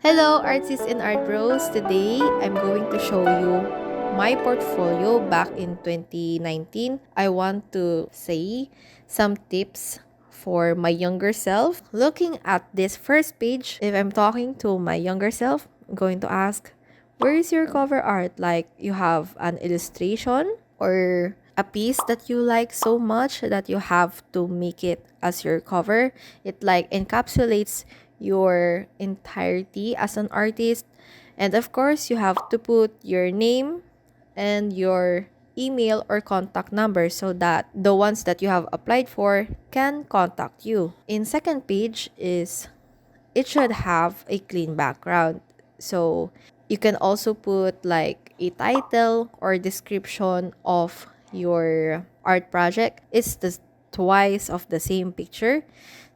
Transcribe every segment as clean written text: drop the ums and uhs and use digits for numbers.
Hello, artists and art bros. Today, I'm going to show you my portfolio back in 2019. I want to say some tips for my younger self. Looking at this first page, if I'm talking to my younger self, I'm going to ask, where is your cover art? Like, you have an illustration or a piece that you like so much that you have to make it as your cover. It like encapsulates your entirety as an artist. And of course, you have to put your name and your email or contact number so that the ones that you have applied for can contact you. In second page is it should have a clean background. So you can also put like a title or description of your art project. It's the twice of the same picture.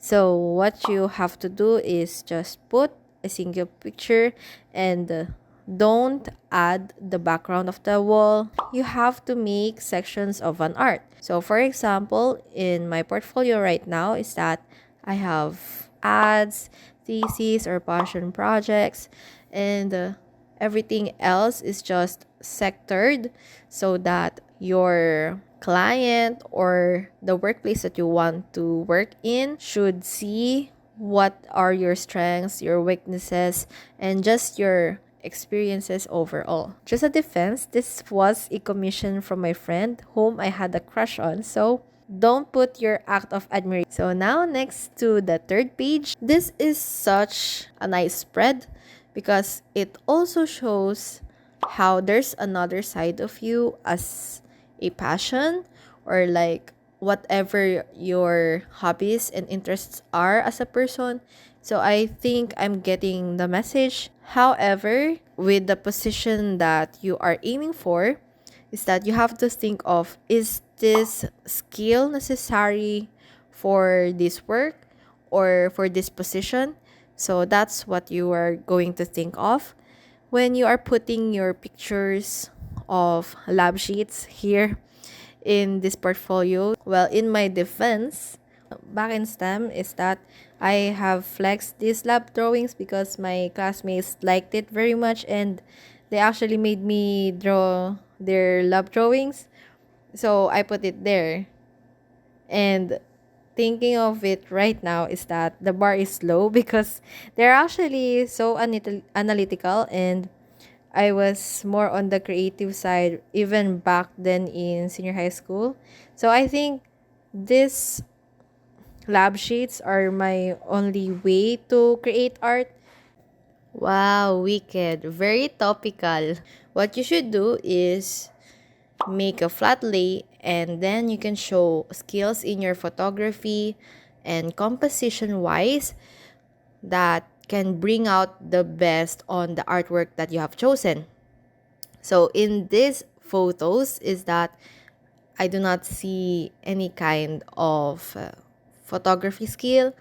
So what you have to do is just put a single picture and don't add the background of the wall. You have to make sections of an art. So for example, in my portfolio right now is that I have ads, theses, or passion projects, and everything else is just sectored so that your client or the workplace that you want to work in should see what are your strengths, your weaknesses, and just your experiences overall. Just a defense, this was a commission from my friend whom I had a crush on, so don't put your act of admiration. So now next to the third page, this is such a nice spread because it also shows how there's another side of you as a passion or like whatever your hobbies and interests are as a person. So I think I'm getting the message. However, with the position that you are aiming for, is that you have to think of, is this skill necessary for this work or for this position? So that's what you are going to think of when you are putting your pictures of lab sheets here in this portfolio. Well, in my defense, back in STEM is that I have flexed these lab drawings because my classmates liked it very much and they actually made me draw their lab drawings. So I put it there. And thinking of it right now is that the bar is low because they're actually so analytical, and I was more on the creative side even back then in senior high school. So I think these lab sheets are my only way to create art. Wow, wicked. Very topical. What you should do is make a flat lay, and then you can show skills in your photography and composition wise that can bring out the best on the artwork that you have chosen. So in these photos is that I do not see any kind of photography skill.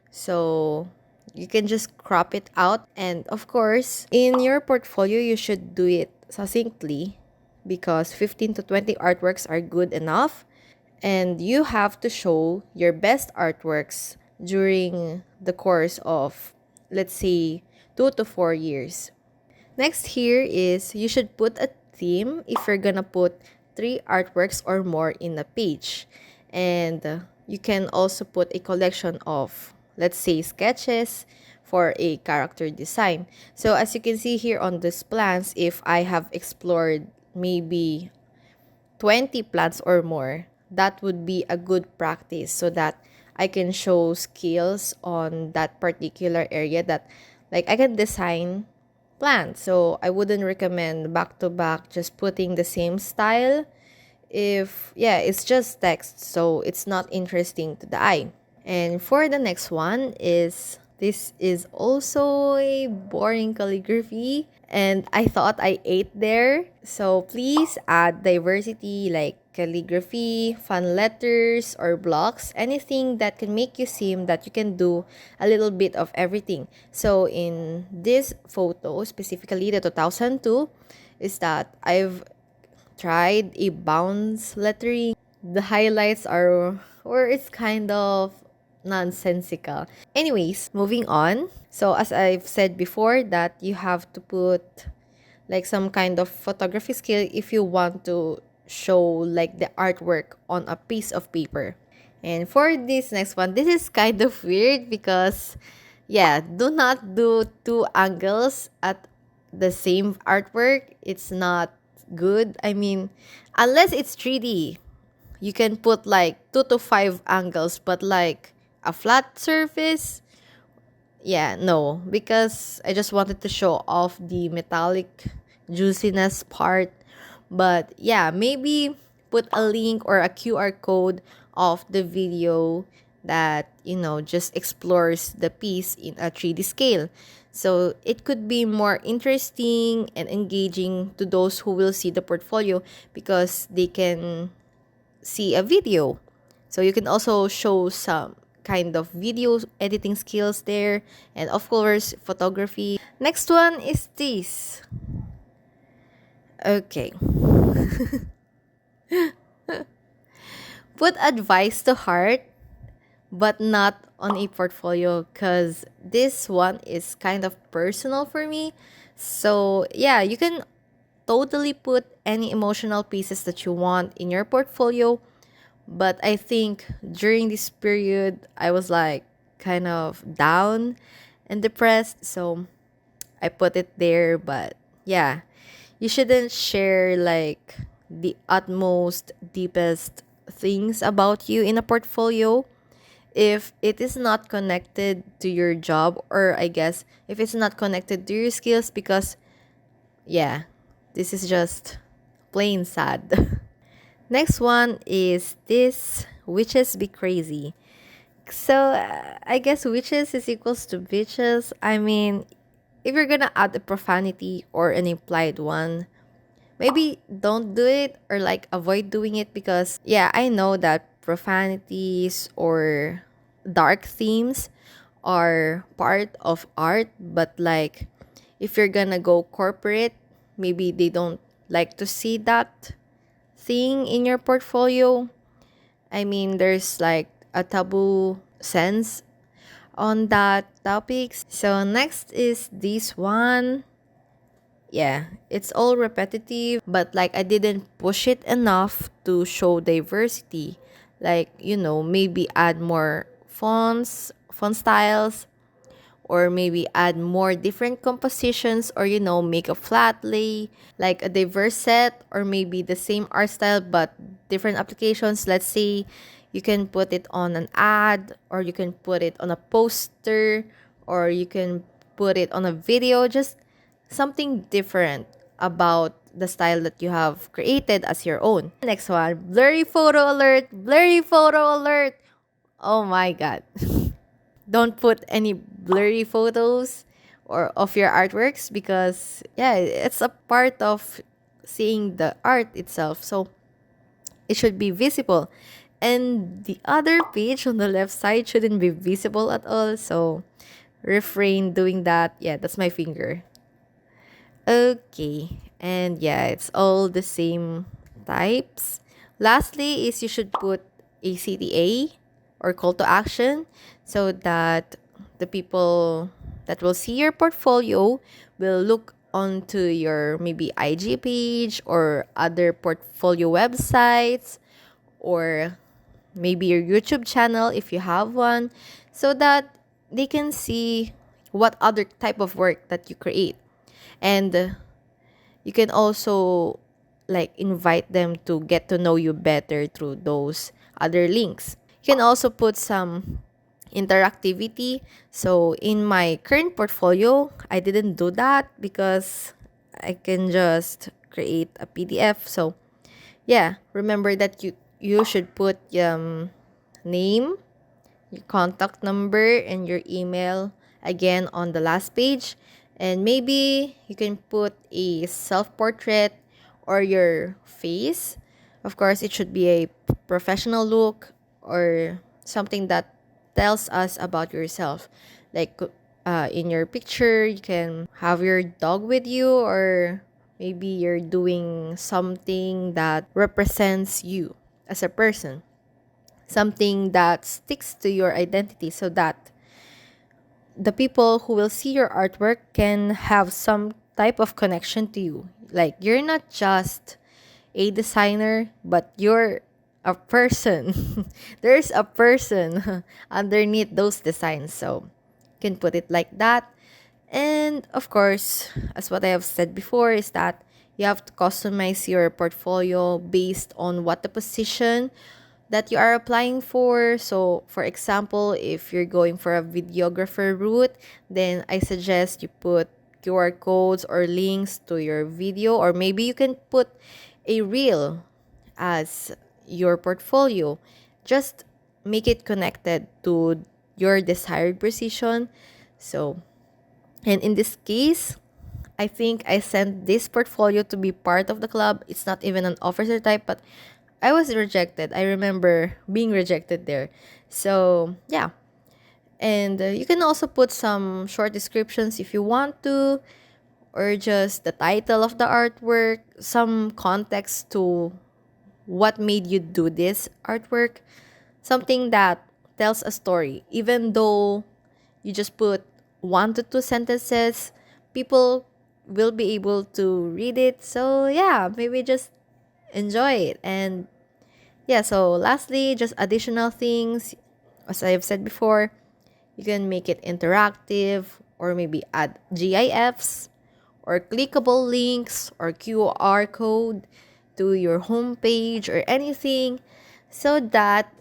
So you can just crop it out. And of course, in your portfolio, you should do it succinctly because 15 to 20 artworks are good enough. And you have to show your best artworks during the course of, let's say, 2 to 4 years. Next here is you should put a theme if you're gonna put 3 artworks or more in a page. And you can also put a collection of, let's say, sketches for a character design. So as you can see here on these plans, if I have explored maybe 20 plants or more, that would be a good practice so that I can show skills on that particular area that like I can design plants. So I wouldn't recommend back to back just putting the same style if yeah, it's just text, so it's not interesting to the eye. And for the next one is this is also a boring calligraphy and I thought I ate there. So please add diversity like calligraphy, fun letters or blocks, anything that can make you seem that you can do a little bit of everything. So in this photo, specifically the 2002, is that I've tried a bounce lettering. The highlights are, or it's kind of nonsensical. Anyways, moving on. So as I've said before, that you have to put like some kind of photography skill if you want to show like the artwork on a piece of paper. And for this next one, this is kind of weird because yeah, do not do two angles at the same artwork. It's not good. I mean, unless it's 3D, you can put like 2 to 5 angles, but like a flat surface, yeah, no, because I just wanted to show off the metallic juiciness part. But yeah, maybe put a link or a QR code of the video that, just explores the piece in a 3D scale. So it could be more interesting and engaging to those who will see the portfolio because they can see a video. So you can also show some kind of video editing skills there, and of course photography. Next one is this. Okay. Put advice to heart but not on a portfolio because this one is kind of personal for me. So yeah, you can totally put any emotional pieces that you want in your portfolio. But I think during this period, I was like kind of down and depressed. So I put it there. But yeah, you shouldn't share like the utmost, deepest things about you in a portfolio if it is not connected to your job, or I guess if it's not connected to your skills, because yeah, this is just plain sad. Next one is this: witches be crazy. So I guess witches is equals to bitches. I mean, if you're gonna add a profanity or an implied one, maybe don't do it or like avoid doing it, because yeah, I know that profanities or dark themes are part of art, but like if you're gonna go corporate, maybe they don't like to see that thing in your portfolio. I mean, there's like a taboo sense on that topics. So next is this one. Yeah, it's all repetitive, but like I didn't push it enough to show diversity. Like, maybe add more fonts, font styles, or maybe add more different compositions, or make a flat lay, like a diverse set, or maybe the same art style but different applications. Let's say you can put it on an ad, or you can put it on a poster, or you can put it on a video, just something different about the style that you have created as your own. Next one: blurry photo alert, blurry photo alert. Oh my god. Don't put any blurry photos or of your artworks, because yeah, it's a part of seeing the art itself, so it should be visible, and the other page on the left side shouldn't be visible at all. So refrain doing that. Yeah, that's my finger. Okay, and yeah, it's all the same types. Lastly is you should put a CTA or call to action, so that the people that will see your portfolio will look onto your maybe IG page or other portfolio websites, or maybe your YouTube channel if you have one, so that they can see what other type of work that you create. And you can also like invite them to get to know you better through those other links. You can also put some interactivity. So in my current portfolio, I didn't do that because I can just create a PDF. So yeah, remember that you should put name, your contact number, and your email again on the last page. And maybe you can put a self-portrait or your face. Of course, it should be a professional look, or something that tells us about yourself. Like in your picture, you can have your dog with you, or maybe you're doing something that represents you as a person. something that sticks to your identity so that the people who will see your artwork can have some type of connection to you. Like, you're not just a designer, but you're a person. There's a person underneath those designs. So, you can put it like that. And of course, as what I have said before, is that you have to customize your portfolio based on what the position that you are applying for. So, for example, if you're going for a videographer route, then I suggest you put QR codes or links to your video, or maybe you can put a reel as your portfolio. Just make it connected to your desired position. So, and in this case, I think I sent this portfolio to be part of the club. It's not even an officer type, but I was rejected. I remember being rejected there. So, yeah. And you can also put some short descriptions if you want to, or just the title of the artwork, some context to what made you do this artwork, something that tells a story. Even though you just put 1 to 2 sentences, people will be able to read it. So, yeah, maybe just enjoy it. And yeah, so lastly, just additional things. As I have said before, you can make it interactive, or maybe add GIFs or clickable links or QR code to your homepage or anything, so that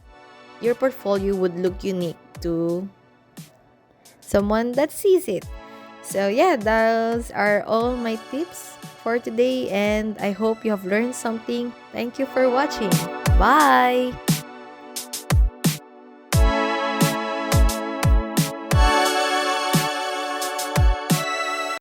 your portfolio would look unique to someone that sees it. So yeah, those are all my tips for today, and I hope you have learned something. Thank you for watching. Bye!